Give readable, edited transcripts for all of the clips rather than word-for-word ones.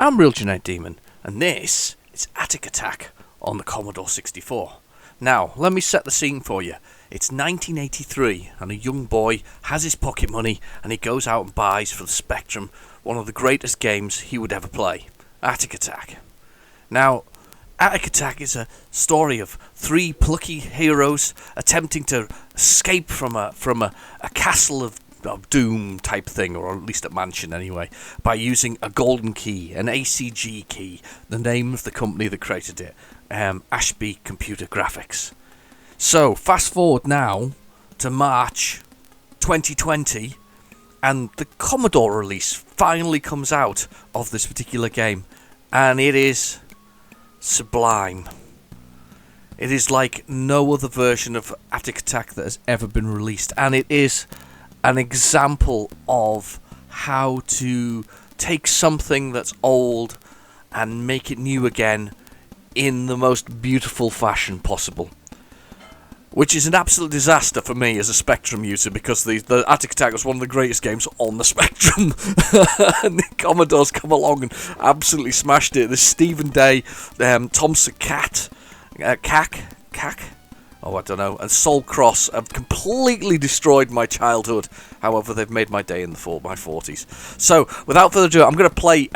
I'm Real Genetic Demon, and this is Atic Atac on the Commodore 64. Now, let me set the scene for you. It's 1983, and a young boy has his pocket money, and he goes out and buys for the Spectrum one of the greatest games he would ever play, Atic Atac. Now, Atic Atac is a story of three plucky heroes attempting to escape from a castle of doom type thing, or at least a mansion anyway, by using a golden key, an ACG key, the name of the company that created it, Ashby Computer Graphics. So, fast forward now to March 2020, and the Commodore release finally comes out of this particular game, and it is sublime. It is like no other version of Atic Atac that has ever been released, and it is an example of how to take something that's old and make it new again in the most beautiful fashion possible. Which is an absolute disaster for me as a Spectrum user, because the Atic Atac was one of the greatest games on the Spectrum. And the Commodore's come along and absolutely smashed it. There's Stephen Day, Thompson Cack, oh, I don't know, and Soul Cross have completely destroyed my childhood. However, they've made my day in my 40s. So, without further ado, I'm going to play.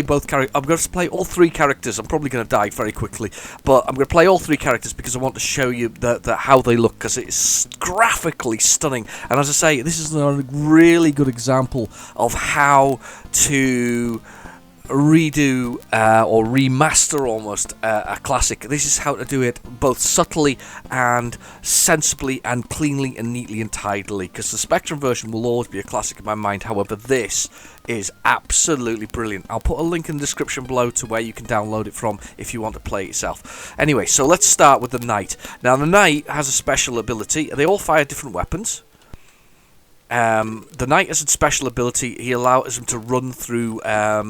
Both characters. I'm going to play all three characters. I'm probably going to die very quickly, but I'm going to play all three characters because I want to show you how they look, because it's graphically stunning. And as I say, this is a really good example of how to redo or remaster almost a classic. This is how to do it both subtly and sensibly and cleanly and neatly and tidily, because the Spectrum version will always be a classic in my mind. However, this is absolutely brilliant. I'll put a link in the description below to where you can download it from if you want to play it yourself. Anyway, so let's start with the Knight. Now, the Knight has a special ability. They all fire different weapons. The Knight has a special ability. He allows him to run through, I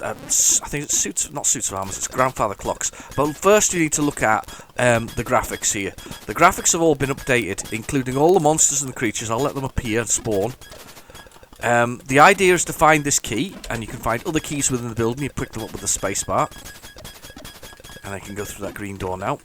think it's not suits of armor, it's grandfather clocks. But first you need to look at the graphics here. The graphics have all been updated, including all the monsters and the creatures. I'll let them appear and spawn. The idea is to find this key, and you can find other keys within the building. You pick them up with the spacebar. And I can go through that green door now.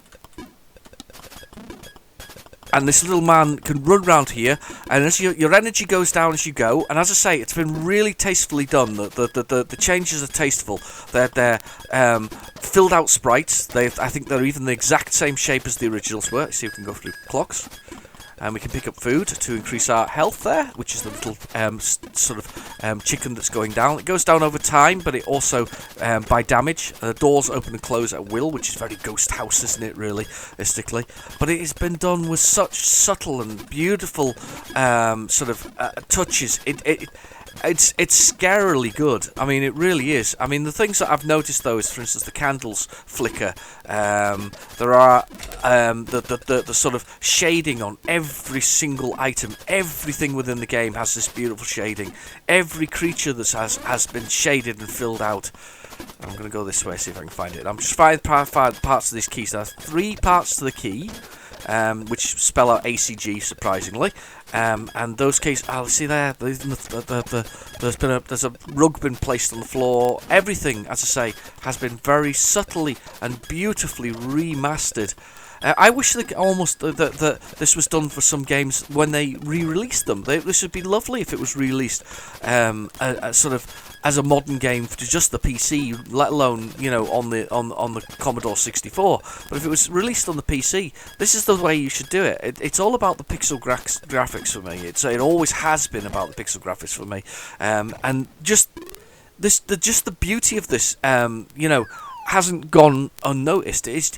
And this little man can run around here, and as your energy goes down as you go. And as I say, it's been really tastefully done. The changes are tasteful. They're filled out sprites. I think they're even the exact same shape as the originals were. See, we can go through clocks. And we can pick up food to increase our health there, which is the little chicken that's going down. It goes down over time, but it also by damage. The doors open and close at will, which is very Ghost House, isn't it, realistically? But it has been done with such subtle and beautiful touches. It's scarily good. I mean, it really is. I mean, the things that I've noticed, though, is, for instance, the candles flicker. There are the sort of shading on every single item. Everything within the game has this beautiful shading. Every creature that has been shaded and filled out. I'm going to go this way, see if I can find it. I'm just finding parts of these keys. There are 3 parts to the key, which spell out ACG, surprisingly. And those keys, see there, there's a rug been placed on the floor. Everything, as I say, has been very subtly and beautifully remastered. I wish that this was done for some games when they re-released them. This would be lovely if it was released sort of as a modern game to just the PC, let alone on the Commodore 64. But if it was released on the PC, this is the way you should do it. It's all about the pixel graphics for me. It always has been about the pixel graphics for me, and just the beauty of this, hasn't gone unnoticed. It's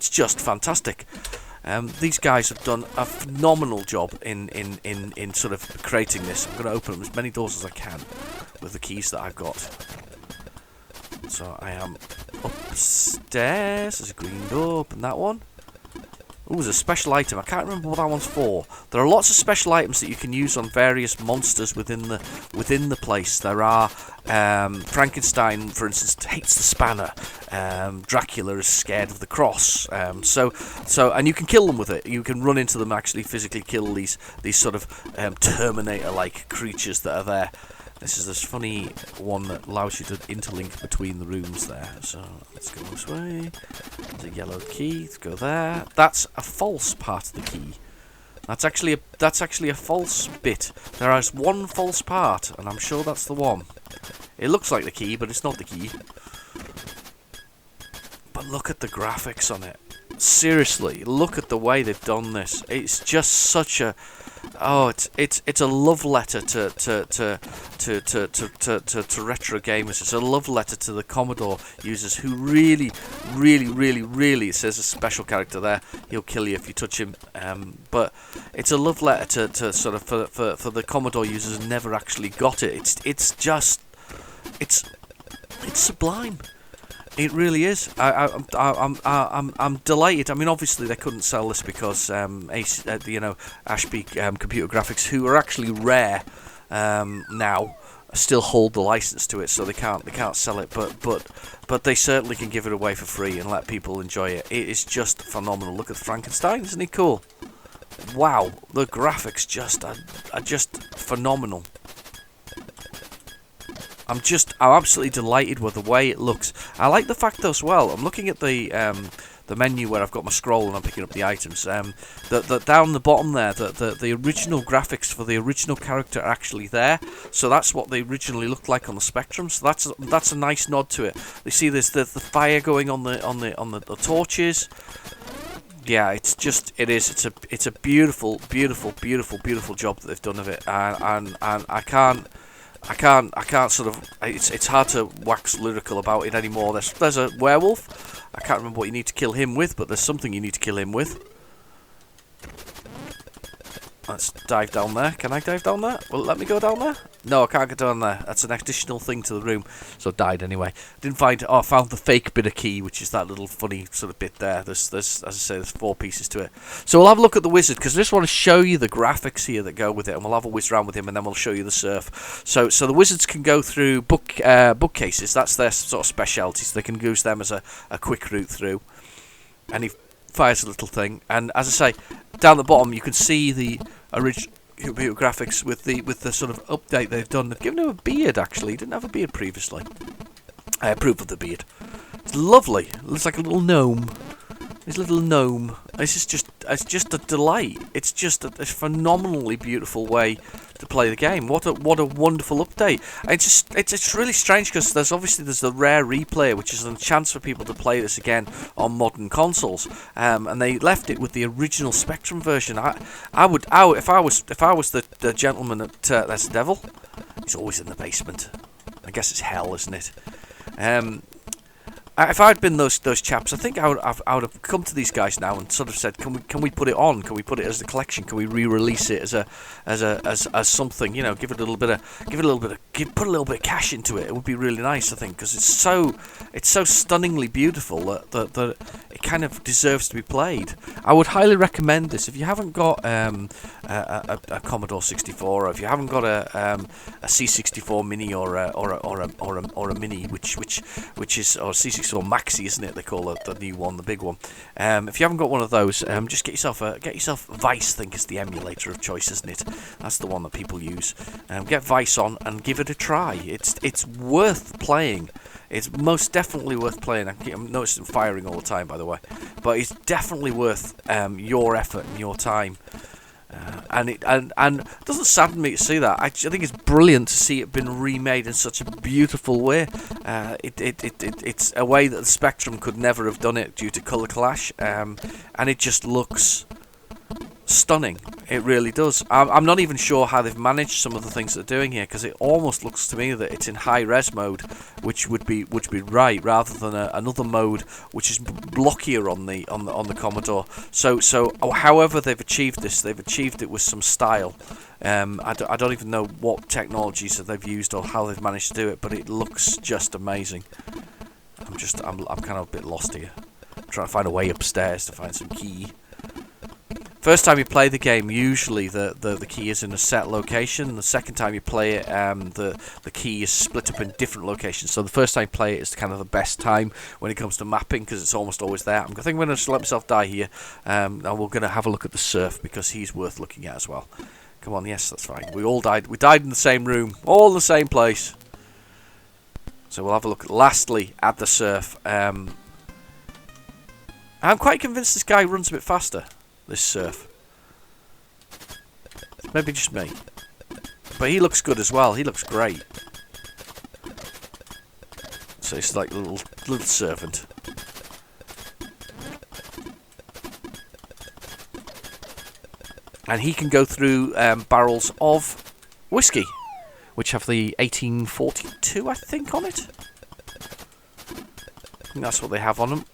just fantastic. These guys have done a phenomenal job in sort of creating this. I'm going to open as many doors as I can with the keys that I've got. So I am upstairs. There's a green door. Open that one. Ooh, there's a special item. I can't remember what that one's for. There are lots of special items that you can use on various monsters within the place. There are Frankenstein, for instance, hates the spanner. Dracula is scared of the cross. So and you can kill them with it. You can run into them, actually physically kill these sort of Terminator-like creatures that are there. This is this funny one that allows you to interlink between the rooms there. So let's go this way. There's a yellow key. Let's go there. That's a false part of the key. That's actually a false bit. There is one false part, and I'm sure that's the one. It looks like the key, but it's not the key. But look at the graphics on it. Seriously, look at the way they've done this. It's just such a it's a love letter to retro gamers. It's a love letter to the Commodore users who really, it says a special character there. He'll kill you if you touch him. But it's a love letter to sort of for the Commodore users who never actually got it. It's sublime. It really is. I'm delighted. I mean, obviously they couldn't sell this because Ashby Computer Graphics, who are actually rare now, still hold the license to it, so they can't sell it. But they certainly can give it away for free and let people enjoy it. It is just phenomenal. Look at Frankenstein, isn't he cool? Wow, the graphics are just phenomenal. I'm absolutely delighted with the way it looks. I like the fact though as well. I'm looking at the menu where I've got my scroll and I'm picking up the items. That down the bottom there, the original graphics for the original character are actually there. So that's what they originally looked like on the Spectrum. So that's a nice nod to it. You see there's the fire going on the torches. Yeah, it's a beautiful job that they've done of it, and I can't sort of. It's hard to wax lyrical about it anymore. There's a werewolf. I can't remember what you need to kill him with, but there's something you need to kill him with. Let's dive down there. Can I dive down there? Will it let me go down there? No, I can't get down there. That's an additional thing to the room. So I died anyway. I found the fake bit of key, which is that little funny sort of bit there. There's as I say, there's 4 pieces to it. So we'll have a look at the wizard, because I just want to show you the graphics here that go with it, and we'll have a whiz around with him, and then we'll show you the surf. So the wizards can go through bookcases. That's their sort of speciality, so they can use them as a quick route through. And he fires a little thing, and as I say, down the bottom you can see the original computer graphics with the sort of update they've done. They've given him a beard, actually. He didn't have a beard previously. I approve of the beard. It's lovely. It looks like a little gnome. His little gnome. It's just a delight. It's just a phenomenally beautiful way to play the game. What a wonderful update. It's really strange, because there's the rare replay, which is a chance for people to play this again on modern consoles. And they left it with the original Spectrum version. If I was the gentleman at that's the devil. He's always in the basement. I guess it's hell, isn't it? If I'd been those chaps, I think I would have come to these guys now and sort of said, can we put it on? Can we put it as the collection? Can we re-release it as something? You know, put a little bit of cash into it. It would be really nice, I think, because it's so stunningly beautiful that it kind of deserves to be played. I would highly recommend this if you haven't got a Commodore 64, or if you haven't got a C64 Mini or a Mini, which is, or C64 Maxi, isn't it? They call it the new one, the big one. If you haven't got one of those, just get yourself Vice. I think is the emulator of choice, isn't it? That's the one that people use. Get Vice on and give it a try. It's worth playing. It's most definitely worth playing. I'm noticing firing all the time, by the way, but it's definitely worth your effort and your time. And it doesn't sadden me to see that. I think it's brilliant to see it been remade in such a beautiful way. It's a way that the Spectrum could never have done it due to colour clash, and it just looks stunning. It really does. I'm not even sure how they've managed some of the things they're doing here, because it almost looks to me that it's in high res mode, which would be right, rather than another mode which is blockier on the Commodore. So however they've achieved this, they've achieved it with some style. I don't even know what technologies that they've used or how they've managed to do it, but it looks just amazing. I'm kind of a bit lost here. I'm trying to find a way upstairs to find some key. First time you play the game, usually the key is in a set location. The second time you play it, the key is split up in different locations. So the first time you play it is kind of the best time when it comes to mapping, because it's almost always there. I think I'm going to just let myself die here, and we're going to have a look at the surf, because he's worth looking at as well. Come on, yes, that's fine. We all died. We died in the same room. All in the same place. So we'll have a look, lastly, at the surf. I'm quite convinced this guy runs a bit faster, this surf. Maybe just me. But he looks good as well. He looks great. So he's like a little servant. And he can go through barrels of whiskey, which have the 1842, I think, on it. I think that's what they have on them.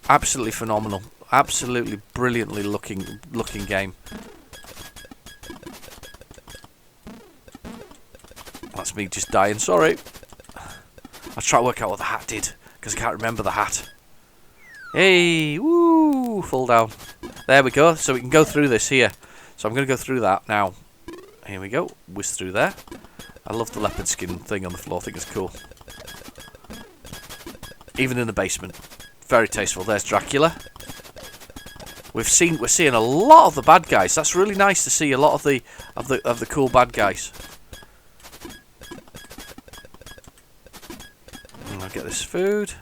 Absolutely phenomenal. Absolutely brilliantly looking game. That's me just dying, sorry. I'll try to work out what the hat did, because I can't remember the hat. Hey, woo, fall down. There we go, so we can go through this here. So I'm going to go through that now. Here we go, whiz through there. I love the leopard skin thing on the floor, I think it's cool. Even in the basement. Very tasteful. There's Dracula. We're seeing a lot of the bad guys. That's really nice to see a lot of the cool bad guys. And I'll get this food.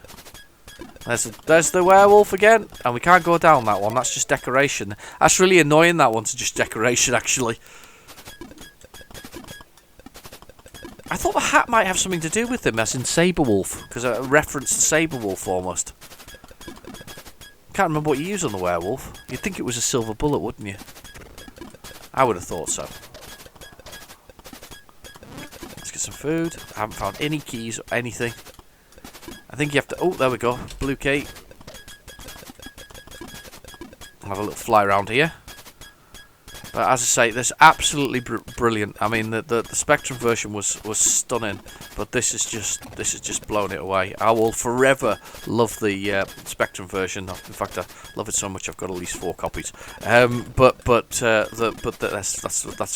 There's the werewolf again, and we can't go down that one. That's just decoration. That's really annoying. That one's just decoration, actually. I thought the hat might have something to do with him, as in Saberwolf, because I referenced the Saberwolf almost. Can't remember what you use on the werewolf. You'd think it was a silver bullet, wouldn't you? I would have thought so. Let's get some food. I haven't found any keys or anything. I think you have to... Oh, there we go. Blue key. I'll have a little fly around here. But as I say, this is absolutely brilliant. I mean, the Spectrum version was stunning, but this is just blowing it away. I will forever love the Spectrum version. In fact, I love it so much I've got at least 4 copies. But that's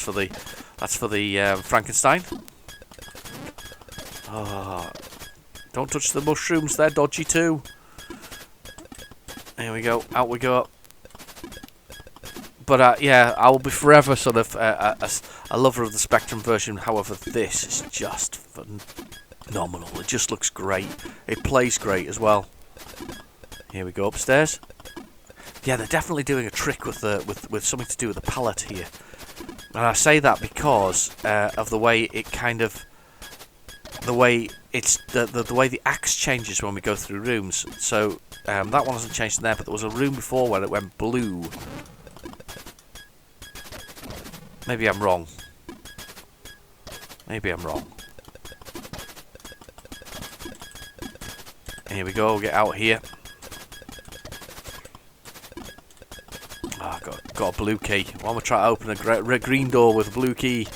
for the Frankenstein. Oh, don't touch the mushrooms. They're dodgy too. Here we go. Out we go. But yeah, I will be forever sort of a lover of the Spectrum version. However, this is just phenomenal. It just looks great. It plays great as well. Here we go upstairs. Yeah, they're definitely doing a trick with something to do with the palette here. And I say that because of the way it kind of, the way the axe changes when we go through rooms. So that one hasn't changed in there, but there was a room before where it went blue. Maybe I'm wrong. Maybe I'm wrong. Here we go, get out here. Oh, got a blue key. Why am I trying to open a green door with a blue key?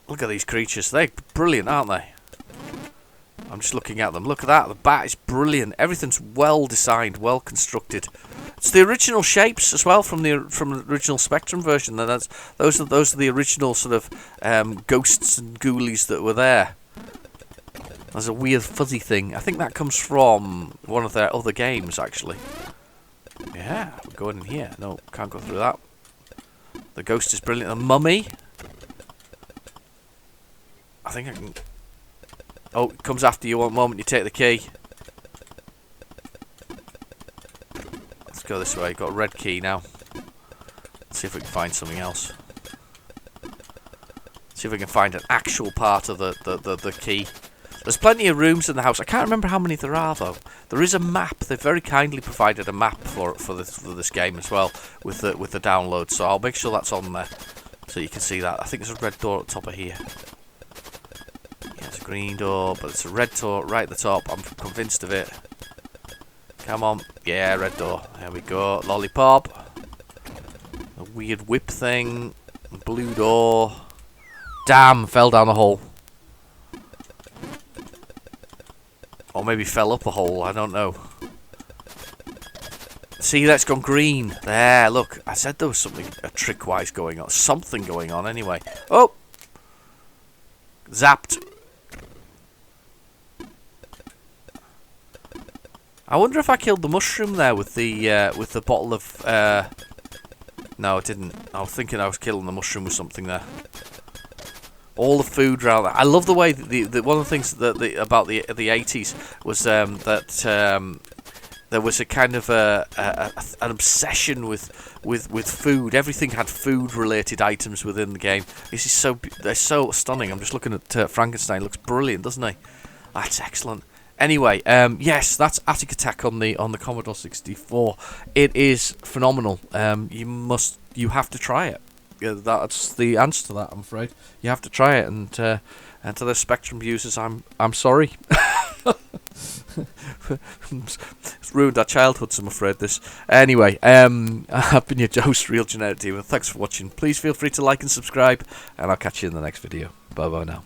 Look at these creatures. They're brilliant, aren't they? I'm just looking at them. Look at that. The bat is brilliant. Everything's well designed, well constructed. It's the original shapes as well from the original Spectrum version. And those are the original sort of ghosts and ghoulies that were there. There's a weird fuzzy thing. I think that comes from one of their other games, actually. Yeah, we're going in here. No, can't go through that. The ghost is brilliant. The mummy. I think I can... Oh, it comes after you one moment. You take the key. Let's go this way. Got a red key now. Let's see if we can find something else. See if we can find an actual part of the key. There's plenty of rooms in the house. I can't remember how many there are, though. There is a map. They've very kindly provided a map for this game as well with the download. So I'll make sure that's on there so you can see that. I think there's a red door at the top of here. Yeah, it's a green door, but it's a red door right at the top. I'm convinced of it. Come on. Yeah, red door. There we go. Lollipop. A weird whip thing. Blue door. Damn, fell down a hole. Or maybe fell up a hole, I don't know. See, that's gone green. There, look. I said there was something, a trick-wise going on. Something going on anyway. Oh! Zapped. I wonder if I killed the mushroom there with the bottle of No, it didn't. I was thinking I was killing the mushroom with something there. All the food around there. I love the way that one of the things about the 80s was that there was a kind of an obsession with food. Everything had food-related items within the game. This is they're so stunning. I'm just looking at Frankenstein. He looks brilliant, doesn't he? That's excellent. Anyway, yes, that's Atic Atac on the Commodore 64. It is phenomenal. You have to try it. Yeah, that's the answer to that, I'm afraid. You have to try it, and to the Spectrum users, I'm sorry. It's ruined our childhoods, I'm afraid. This anyway. I've been your host, Real Generic Demon. Thanks for watching. Please feel free to like and subscribe, and I'll catch you in the next video. Bye bye now.